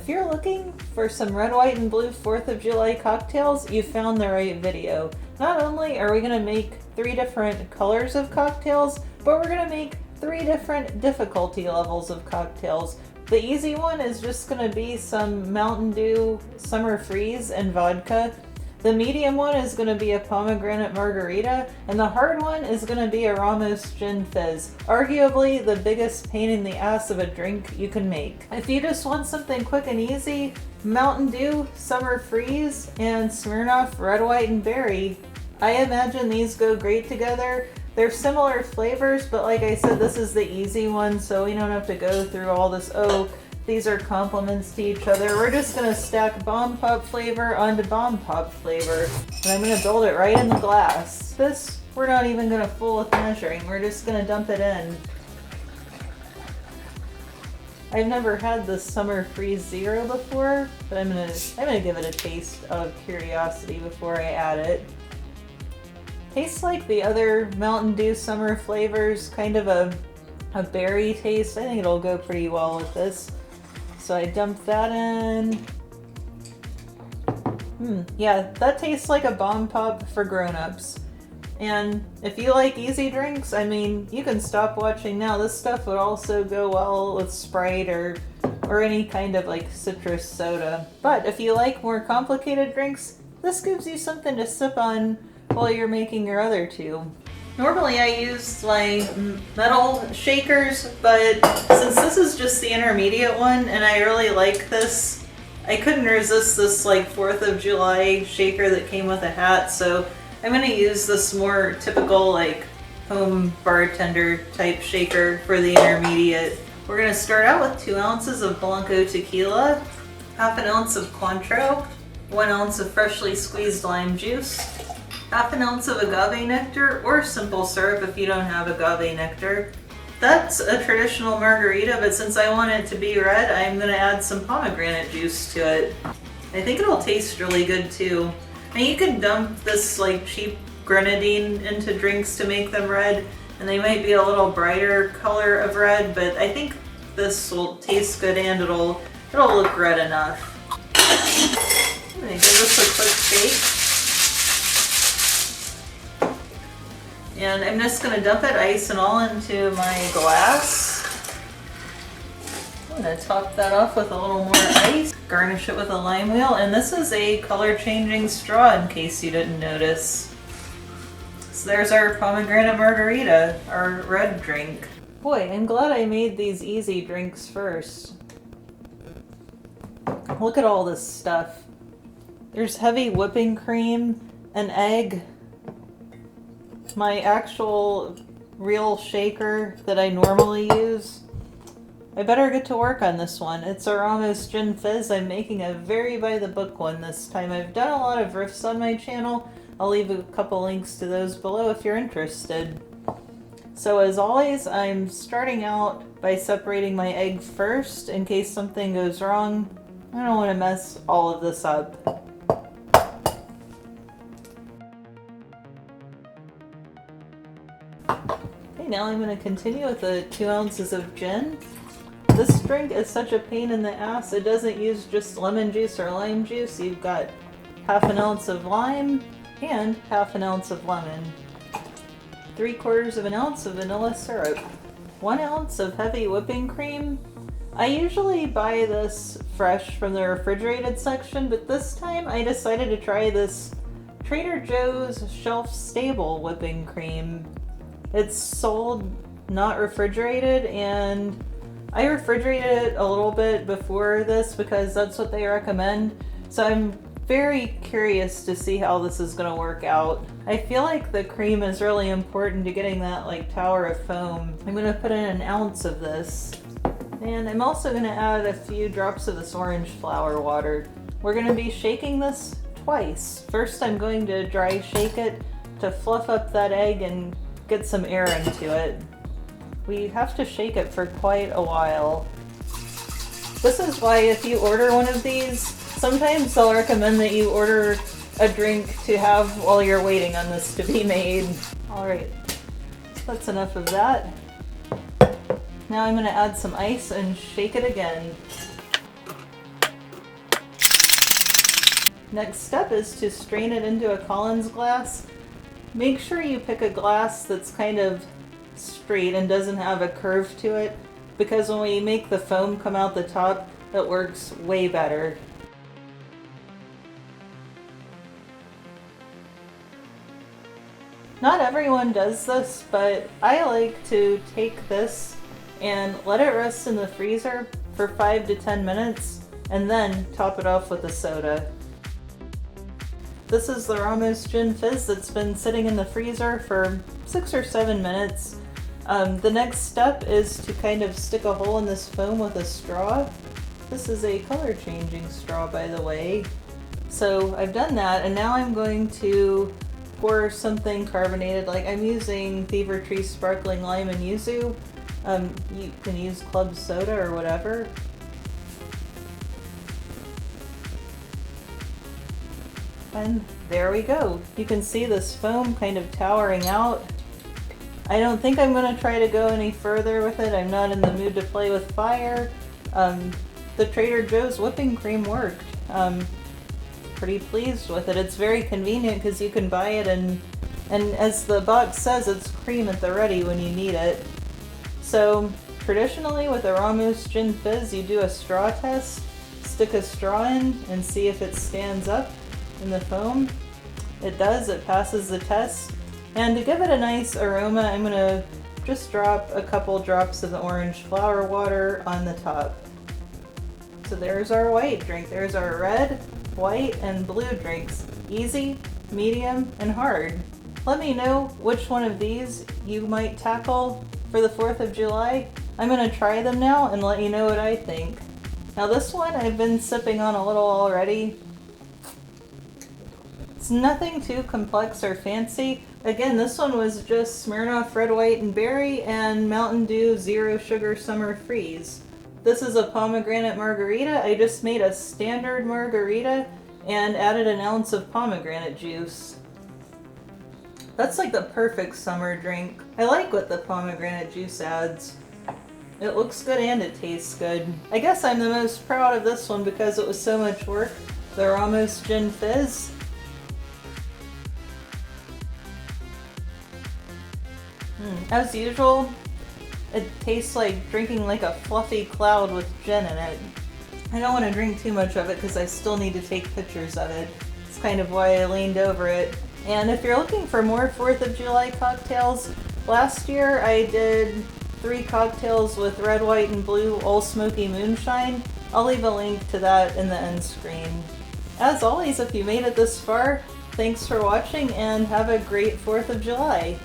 If you're looking for some red, white, and blue 4th of July cocktails, you found the right video. Not only are we gonna make 3 different colors of cocktails, but we're gonna make 3 different difficulty levels of cocktails. The easy one is just gonna be some Mountain Dew Summer Freeze and vodka. The medium one is going to be a Pomegranate Margarita, and the hard one is going to be a Ramos Gin Fizz. Arguably the biggest pain in the ass of a drink you can make. If you just want something quick and easy, Mountain Dew Summer Freeze and Smirnoff Red, White, and Berry. I imagine these go great together. They're similar flavors, but like I said, this is the easy one, so we don't have to go through all this, these are complements to each other. We're just gonna stack Bomb Pop flavor onto Bomb Pop flavor. And I'm gonna build it right in the glass. This, we're not even gonna fool with measuring. We're just gonna dump it in. I've never had this Summer Freeze Zero before, but I'm gonna give it a taste of curiosity before I add it. Tastes like the other Mountain Dew summer flavors, kind of a berry taste. I think it'll go pretty well with this. So I dumped that in. Yeah, that tastes like a Bomb Pop for grown-ups. And if you like easy drinks, I mean, you can stop watching now. This stuff would also go well with Sprite or any kind of like citrus soda. But if you like more complicated drinks, this gives you something to sip on while you're making your other 2. Normally I use my metal shakers, but since this is just the intermediate one and I really like this, I couldn't resist this like 4th of July shaker that came with a hat, so I'm going to use this more typical like home bartender type shaker for the intermediate. We're going to start out with 2 ounces of Blanco tequila, half an ounce of Cointreau, 1 ounce of freshly squeezed lime juice, half an ounce of agave nectar, or simple syrup if you don't have agave nectar. That's a traditional margarita, but since I want it to be red, I'm going to add some pomegranate juice to it. I think it'll taste really good too. And you can dump this like cheap grenadine into drinks to make them red, and they might be a little brighter color of red, but I think this will taste good and it'll look red enough. I'm going to give this a quick shake. And I'm just going to dump it, ice and all, into my glass. I'm going to top that off with a little more ice. Garnish it with a lime wheel. And this is a color-changing straw, in case you didn't notice. So there's our Pomegranate Margarita, our red drink. Boy, I'm glad I made these easy drinks first. Look at all this stuff. There's heavy whipping cream, an egg, my actual real shaker that I normally use. I better get to work on this one. It's a Ramos Gin Fizz. I'm making a very by the book one this time. I've done a lot of riffs on my channel. I'll leave a couple links to those below if you're interested. So as always, I'm starting out by separating my egg first in case something goes wrong. I don't want to mess all of this up. Now I'm going to continue with the 2 ounces of gin. This drink is such a pain in the ass. It doesn't use just lemon juice or lime juice. You've got half an ounce of lime and half an ounce of lemon. 3/4 of an ounce of vanilla syrup. 1 ounce of heavy whipping cream. I usually buy this fresh from the refrigerated section, but this time I decided to try this Trader Joe's shelf-stable whipping cream. It's sold not refrigerated, and I refrigerated it a little bit before this because that's what they recommend. So I'm very curious to see how this is going to work out. I feel like the cream is really important to getting that like tower of foam. I'm going to put in 1 ounce of this. And I'm also going to add a few drops of this orange flower water. We're going to be shaking this twice. First I'm going to dry shake it to fluff up that egg and get some air into it. We have to shake it for quite a while. This is why if you order one of these, sometimes they'll recommend that you order a drink to have while you're waiting on this to be made. Alright, that's enough of that. Now I'm going to add some ice and shake it again. Next step is to strain it into a Collins glass. Make sure you pick a glass that's kind of straight and doesn't have a curve to it, because when we make the foam come out the top, it works way better. Not everyone does this, but I like to take this and let it rest in the freezer for 5 to 10 minutes and then top it off with a soda. This is the Ramos Gin Fizz that's been sitting in the freezer for 6 or 7 minutes. The next step is to kind of stick a hole in this foam with a straw. This is a color changing straw, by the way. So I've done that, and now I'm going to pour something carbonated. Like I'm using Fever Tree Sparkling Lime and Yuzu. You can use club soda or whatever. And there we go. You can see this foam kind of towering out. I don't think I'm going to try to go any further with it. I'm not in the mood to play with fire. The Trader Joe's whipping cream worked. Pretty pleased with it. It's very convenient because you can buy it and as the box says, it's cream at the ready when you need it. So traditionally with a Ramos Gin Fizz, you do a straw test. Stick a straw in and see if it stands up in the foam. It does, it passes the test. And to give it a nice aroma, I'm going to just drop a couple drops of the orange flower water on the top. So there's our white drink. There's our red, white, and blue drinks. Easy, medium, and hard. Let me know which one of these you might tackle for the 4th of July. I'm going to try them now and let you know what I think. Now this one I've been sipping on a little already. It's nothing too complex or fancy. Again, this one was just Smirnoff Red, White, and Berry and Mountain Dew Zero Sugar Summer Freeze. This is a Pomegranate Margarita. I just made a standard margarita and added an ounce of pomegranate juice. That's like the perfect summer drink. I like what the pomegranate juice adds. It looks good and it tastes good. I guess I'm the most proud of this one because it was so much work. The Ramos Gin Fizz. As usual, it tastes like drinking like a fluffy cloud with gin in it. I don't want to drink too much of it because I still need to take pictures of it. It's kind of why I leaned over it. And if you're looking for more 4th of July cocktails, last year I did 3 cocktails with red, white, and blue Old Smoky Moonshine. I'll leave a link to that in the end screen. As always, if you made it this far, thanks for watching and have a great 4th of July.